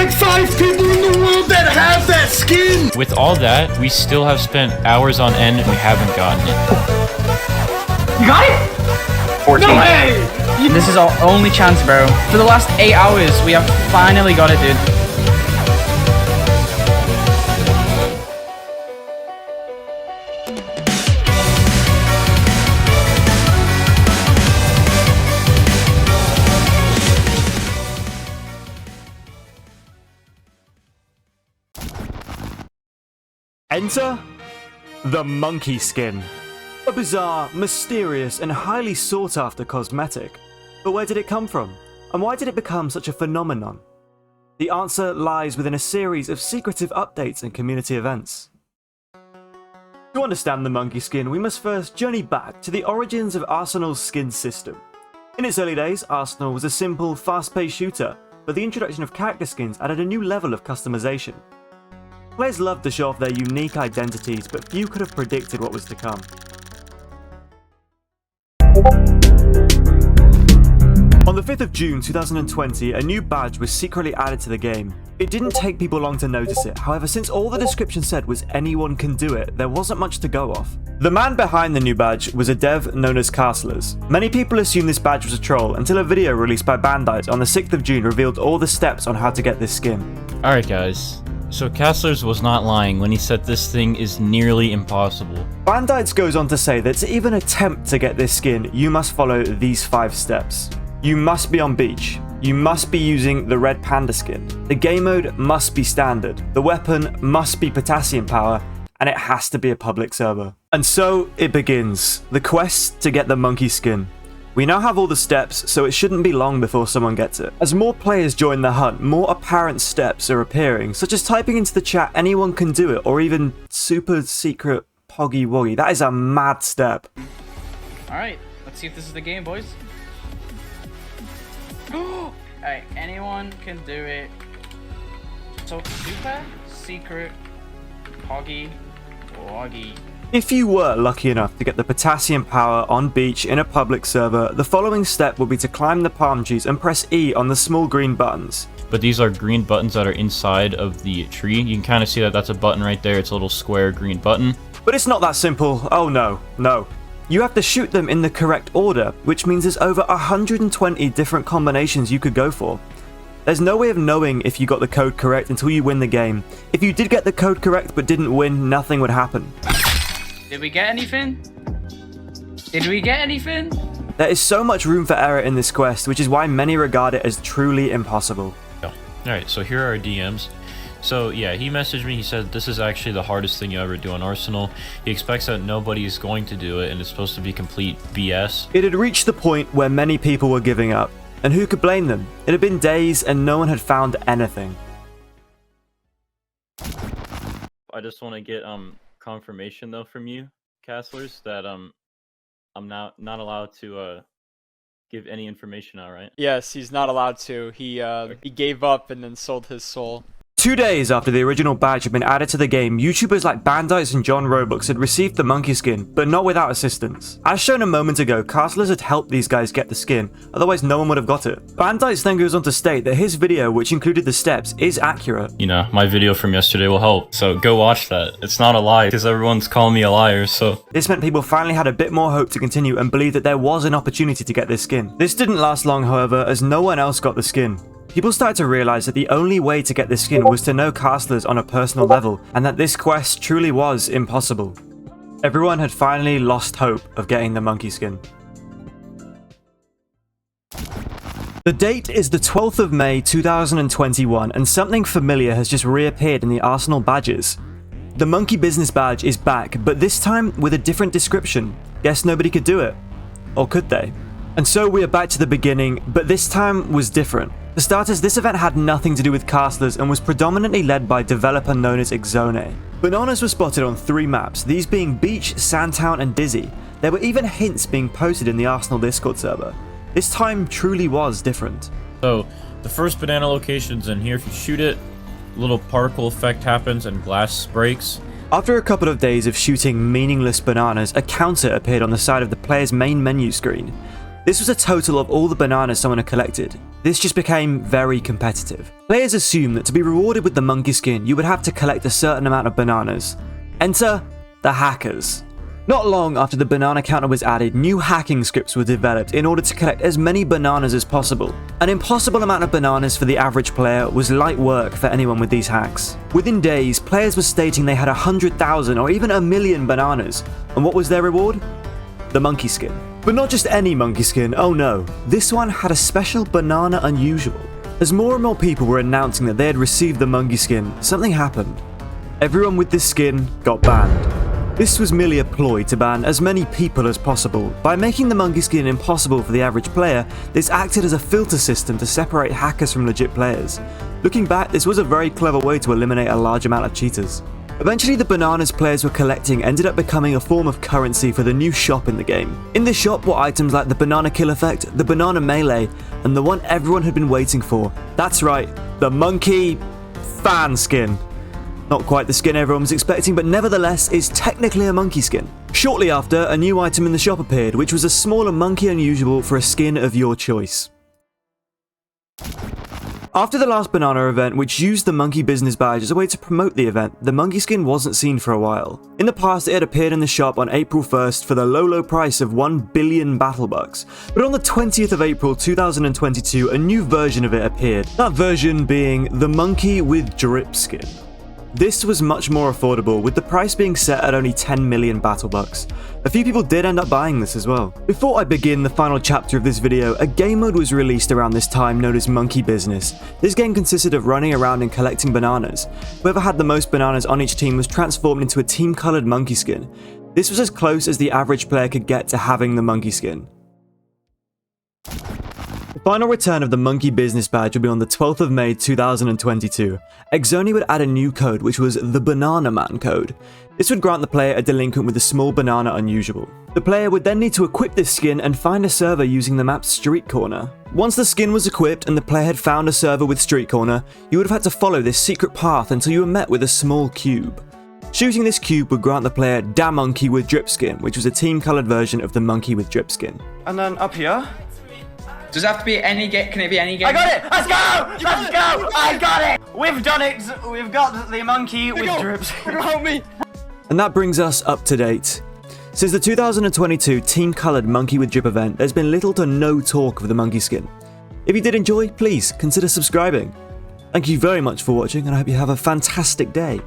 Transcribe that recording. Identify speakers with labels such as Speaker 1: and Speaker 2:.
Speaker 1: like 5 people in the world that have that skin!
Speaker 2: With all that, we still have spent hours on end and we haven't gotten it.
Speaker 3: You got it?
Speaker 4: 14.
Speaker 3: No way!
Speaker 4: This is our only chance, bro. For the last 8 hours, we have finally got it, dude.
Speaker 5: Enter the monkey skin. A bizarre, mysterious, and highly sought-after cosmetic. But where did it come from? And why did it become such a phenomenon? The answer lies within a series of secretive updates and community events. To understand the monkey skin, we must first journey back to the origins of Arsenal's skin system. In its early days, Arsenal was a simple, fast-paced shooter, but the introduction of character skins added a new level of customization. Players loved to show off their unique identities, but few could have predicted what was to come. On the 5th of June 2020, a new badge was secretly added to the game. It didn't take people long to notice it, however, since all the description said was anyone can do it, there wasn't much to go off. The man behind the new badge was a dev known as Castlers. Many people assumed this badge was a troll until a video released by Bandite on the 6th of June revealed all the steps on how to get this skin.
Speaker 2: Alright guys, so Castlers was not lying when he said this thing is nearly impossible.
Speaker 5: Bandite goes on to say that to even attempt to get this skin, you must follow these 5 steps. You must be on beach. You must be using the red panda skin. The game mode must be standard. The weapon must be potassium power, and it has to be a public server. And so it begins, the quest to get the monkey skin. We now have all the steps, so it shouldn't be long before someone gets it. As more players join the hunt, more apparent steps are appearing, such as typing into the chat anyone can do it, or even super secret poggy woggy. That is a mad step.
Speaker 4: Alright, let's see if this is the game, boys. Alright, anyone can do it. So, super secret poggy woggy.
Speaker 5: If you were lucky enough to get the potassium power on beach in a public server, the following step will be to climb the palm trees and press E on the small green buttons.
Speaker 2: But these are green buttons that are inside of the tree. You can kind of see that that's a button right there. It's a little square green button.
Speaker 5: But it's not that simple. Oh no, no. You have to shoot them in the correct order, which means there's over 120 different combinations you could go for. There's no way of knowing if you got the code correct until you win the game. If you did get the code correct but didn't win, nothing would happen.
Speaker 4: Did we get anything? Did we get anything?
Speaker 5: There is so much room for error in this quest, which is why many regard it as truly impossible.
Speaker 2: Alright, so here are our DMs. So yeah, he messaged me, he said this is actually the hardest thing you ever do on Arsenal. He expects that nobody is going to do it and it's supposed to be complete BS.
Speaker 5: It had reached the point where many people were giving up. And who could blame them? It had been days and no one had found anything.
Speaker 2: I just want to get confirmation though from you, Castlers, that I'm not allowed to give any information out, right?
Speaker 6: Yes, he's not allowed to. He gave up and then sold his soul.
Speaker 5: 2 days after the original badge had been added to the game, YouTubers like Bandite and John ROBUX had received the monkey skin, but not without assistance. As shown a moment ago, Castlers had helped these guys get the skin, otherwise no one would have got it. Bandite then goes on to state that his video, which included the steps, is accurate.
Speaker 2: You know, my video from yesterday will help, so go watch that. It's not a lie, because everyone's calling me a liar, so...
Speaker 5: This meant people finally had a bit more hope to continue and believe that there was an opportunity to get this skin. This didn't last long, however, as no one else got the skin. People started to realize that the only way to get this skin was to know Castlers on a personal level, and that this quest truly was impossible. Everyone had finally lost hope of getting the monkey skin. The date is the 12th of May 2021, and something familiar has just reappeared in the Arsenal badges. The monkey business badge is back, but this time with a different description. Guess nobody could do it. Or could they? And so we are back to the beginning, but this time was different. For starters, this event had nothing to do with Castlers and was predominantly led by a developer known as Exone. Bananas were spotted on 3 maps, these being Beach, Sandtown and Dizzy. There were even hints being posted in the Arsenal Discord server. This time truly was different.
Speaker 2: So, the first banana location's in here. If you shoot it, a little particle effect happens and glass breaks.
Speaker 5: After a couple of days of shooting meaningless bananas, a counter appeared on the side of the player's main menu screen. This was a total of all the bananas someone had collected. This just became very competitive. Players assumed that to be rewarded with the monkey skin, you would have to collect a certain amount of bananas. Enter the hackers. Not long after the banana counter was added, new hacking scripts were developed in order to collect as many bananas as possible. An impossible amount of bananas for the average player was light work for anyone with these hacks. Within days, players were stating they had 100,000 or even 1,000,000 bananas, and what was their reward? The monkey skin. But not just any monkey skin, oh no, this one had a special banana unusual. As more and more people were announcing that they had received the monkey skin, something happened. Everyone with this skin got banned. This was merely a ploy to ban as many people as possible. By making the monkey skin impossible for the average player, this acted as a filter system to separate hackers from legit players. Looking back, this was a very clever way to eliminate a large amount of cheaters. Eventually, the bananas players were collecting ended up becoming a form of currency for the new shop in the game. In this shop were items like the banana kill effect, the banana melee, and the one everyone had been waiting for. That's right, the monkey fan skin. Not quite the skin everyone was expecting, but nevertheless is technically a monkey skin. Shortly after, a new item in the shop appeared, which was a smaller monkey unusual for a skin of your choice. After the last banana event, which used the monkey business badge as a way to promote the event, the monkey skin wasn't seen for a while. In the past, it had appeared in the shop on April 1st for the low price of 1 billion battle bucks, but on the 20th of April 2022, a new version of it appeared, that version being the monkey with drip skin. This was much more affordable, with the price being set at only 10 million battle bucks. A few people did end up buying this as well. Before I begin the final chapter of this video, a game mode was released around this time known as Monkey Business. This game consisted of running around and collecting bananas. Whoever had the most bananas on each team was transformed into a team-coloured monkey skin. This was as close as the average player could get to having the monkey skin. The final return of the monkey business badge will be on the 12th of May 2022. Exoni would add a new code, which was the Banana Man code. This would grant the player a delinquent with a small banana unusual. The player would then need to equip this skin and find a server using the map's street corner. Once the skin was equipped and the player had found a server with street corner, you would have had to follow this secret path until you were met with a small cube. Shooting this cube would grant the player Da Monkey with drip skin, which was a team-coloured version of the monkey with drip skin.
Speaker 4: And then up here.
Speaker 3: Does it have to be any game? Can it be any game?
Speaker 4: I got it! Let's go! Let's go! I got it! We've done it! We've got the monkey with drips.
Speaker 3: Help me!
Speaker 5: And that brings us up to date. Since the 2022 team-coloured monkey with drip event, there's been little to no talk of the monkey skin. If you did enjoy, please consider subscribing. Thank you very much for watching, and I hope you have a fantastic day.